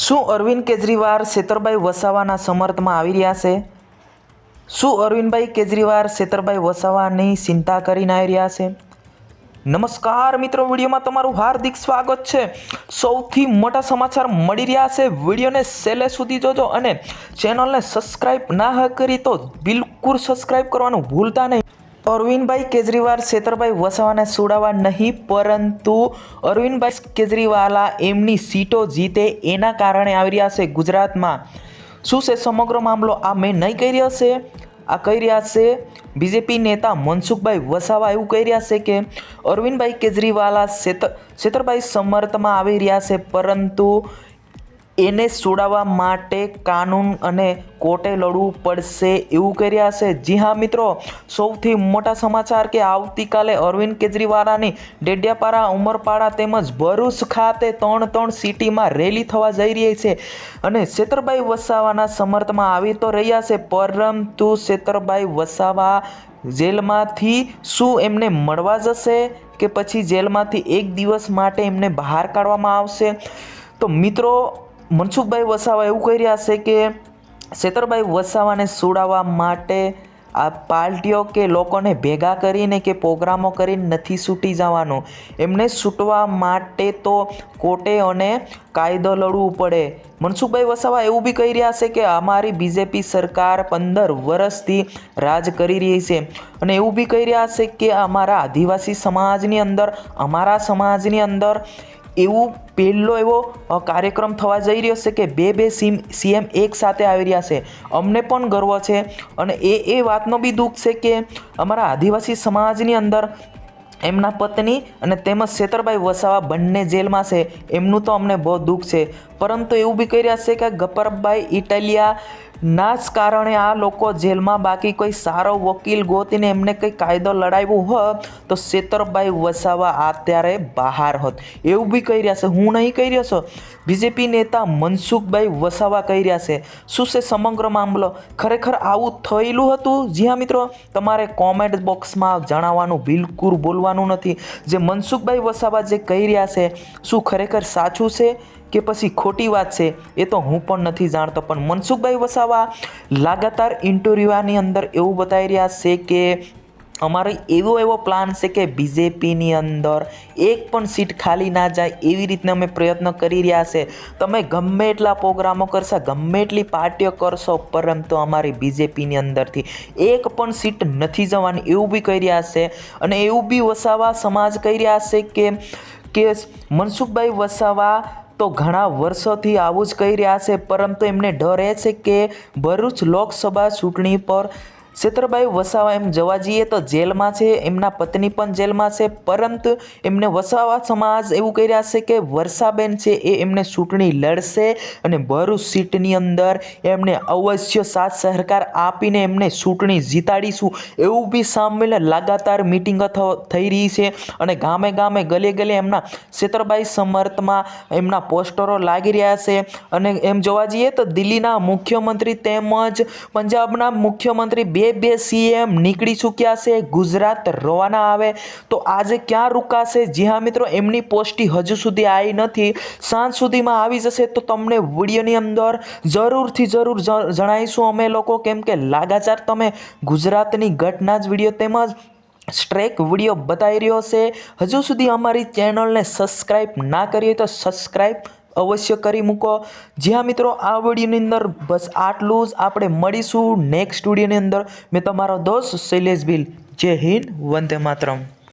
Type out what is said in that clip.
શું અરવિંદ કેજરીવાલ છેતરભાઈ વસાવાના સમર્થનમાં આવી રહ્યા છે? શું અરવિંદભાઈ કેજરીવાલ છેતરભાઈ વસાવાની ચિંતા કરીને આવી રહ્યા છે? નમસ્કાર મિત્રો, વિડીયોમાં તમારું હાર્દિક સ્વાગત છે. સૌથી મોટા સમાચાર મળી રહ્યા છે. વિડીયોને છેલ્લે સુધી જોજો અને ચેનલને સબસ્ક્રાઇબ ના કરી તો બિલકુલ સબસ્ક્રાઇબ કરવાનું ભૂલતા નહીં. અરવિંદભાઈ કેજરીવાલ છેતરભાઈ વસાવાને છોડાવવા નહીં, પરંતુ અરવિંદભાઈ કેજરીવાલા એમની સીટો જીતે એના કારણે આવી રહ્યા છે ગુજરાતમાં. શું છે સમગ્ર મામલો? આ મેં નહીં કહી રહ્યો છે, આ કહી રહ્યા છે બીજેપી નેતા મનસુખભાઈ વસાવા. એવું કહી રહ્યા છે કે અરવિંદભાઈ કેજરીવાલા છેતરભાઈ સમર્થમાં આવી રહ્યા છે, પરંતુ એને છોડાવવા માટે કાનૂન અને કોર્ટે લડવું પડશે એવું કહી રહ્યા છે. જી હા મિત્રો, સૌથી મોટા સમાચાર કે આવતીકાલે અરવિંદ કેજરીવાલાની ડેડિયાપાડા, ઉમરપાડા તેમજ ભરૂચ ખાતે 3 સિટીમાં રેલી થવા જઈ રહી છે અને છેતરભાઈ વસાવાના સમર્થમાં આવી તો રહ્યા છે, પરંતુ છેતરભાઈ વસાવા જેલમાંથી શું એમને મળવા જશે કે પછી જેલમાંથી એક દિવસ માટે એમને બહાર કાઢવામાં આવશે? તો મિત્રો, મનસુખભાઈ વસાવા એવું કહી રહ્યા છે કે છેતરભાઈ વસાવાને છોડાવવા માટે આ પાર્ટીઓ કે લોકોને ભેગા કરીને કે પ્રોગ્રામો કરીને નથી છૂટી જવાનું. એમને છૂટવા માટે તો કોર્ટે અને કાયદો લડવું પડે. મનસુખભાઈ વસાવા એવું બી કહી રહ્યા છે કે અમારી બીજેપી સરકાર 15 વર્ષથી રાજ કરી રહી છે અને એવું બી કહી રહ્યા છે કે અમારા આદિવાસી સમાજની અંદર એવું પહેલો એવો કાર્યક્રમ થવા જઈ રહ્યો છે કે બે સીએમ એક સાથે આવી રહ્યા છે. અમને પણ ગર્વ છે અને એ વાતનો બી દુઃખ છે કે અમારા આદિવાસી સમાજની અંદર એમના પત્ની અને તેમજ છેતરભાઈ વસાવા બંને જેલમાં છે. એમનું તો અમને બહુ દુઃખ છે, પરંતુ એવું બી કહી રહ્યા છે કે ગબ્બરભાઈ ઇટાલિયા ના જ કારણે આ લોકો જેલમાં, બાકી કોઈ સારો વકીલ ગોતીને એમને કંઈ કાયદો લડાવ્યો હોત તો છેતરભાઈ વસાવા અત્યારે બહાર હોત. એવું બી કહી રહ્યા છે, હું નહીં કહી રહ્યો છું, બીજેપી નેતા મનસુખભાઈ વસાવા કહી રહ્યા છે. શું છે સમગ્ર મામલો? ખરેખર આવું થયેલું હતું? જી હા મિત્રો, તમારે કોમેન્ટ બોક્સમાં જણાવવાનું બિલકુલ બોલવાનું નથી. જે મનસુખભાઈ વસાવા જે કહી રહ્યા છે, શું ખરેખર સાચું છે કે પછી ખોટી વાત છે એ તો હું પણ નથી જાણતો. પણ મનસુખભાઈ વસાવા લગાતાર ઇન્ટરવ્યુની અંદર એવું બતાવી રહ્યા છે કે અમારો એવો પ્લાન છે કે બીજેપીની અંદર એક પણ સીટ ખાલી ના જાય એવી રીતના અમે પ્રયત્ન કરી રહ્યા છે. તમે ગમે એટલા પ્રોગ્રામો કરશો, ગમે એટલી પાર્ટીઓ કરશો, પરંતુ અમારી બીજેપીની અંદરથી એક પણ સીટ નથી જવાની એવું બી કહી રહ્યા છે. અને એવું બી વસાવા સમાજ કહી રહ્યા છે કે મનસુખભાઈ વસાવા તો ઘણા વર્ષોથી આવું જ કહી રહ્યા છે, પરંતુ એમને ડર એ છે કે ભરૂચ લોકસભા ચૂંટણી પર છેતરભાઈ વસાવા એમ જોવા જઈએ તો જેલમાં છે, એમના પત્ની પણ જેલમાં છે, પરંતુ એમને વસાવા સમાજ એવું કહી રહ્યા છે કે વર્ષાબેન છે એ એમને ચૂંટણી લડશે અને ભરૂચ સીટની અંદર એમને અવશ્ય સાથ સહકાર આપીને એમને ચૂંટણી જીતાડીશું. એવું બી સાંભળીને લગાતાર મિટિંગો થઈ રહી છે અને ગામે ગામે ગલીએ એમના છેતરભાઈ સમર્થમાં એમના પોસ્ટરો લાગી રહ્યા છે. અને એમ જોવા જઈએ તો દિલ્હીના મુખ્યમંત્રી તેમજ પંજાબના મુખ્યમંત્રી બે સીએમ નીકળી ચૂક્યા છે. ગુજરાત રવાના આવે તો આજે ક્યાં રોકાશે? જી હા મિત્રો, એમની પોસ્ટી હજુ સુધી આવી નથી. સાંજ સુધીમાં આવી જશે તો તમને વિડીયોની અંદર જરૂરથી જણાવીશું અમે લોકો, કેમ કે લાગાચાર તમે ગુજરાતની ઘટના જ વિડીયો તેમજ સ્ટ્રેક વિડીયો બતાવી રહ્યો છે. હજુ સુધી અમારી ચેનલને સબસ્ક્રાઈબ ના કરી તો સબસ્ક્રાઈબ અવશ્ય કરી મૂકો. જી હા મિત્રો, આ વિડીયોની અંદર બસ આટલું જ. આપણે મળીશું નેક્સ્ટ વિડીયોની અંદર. મેં તમારો દોસ્ત શૈલેષ ભીલ. જય હિન્દ, વંદે માતરમ.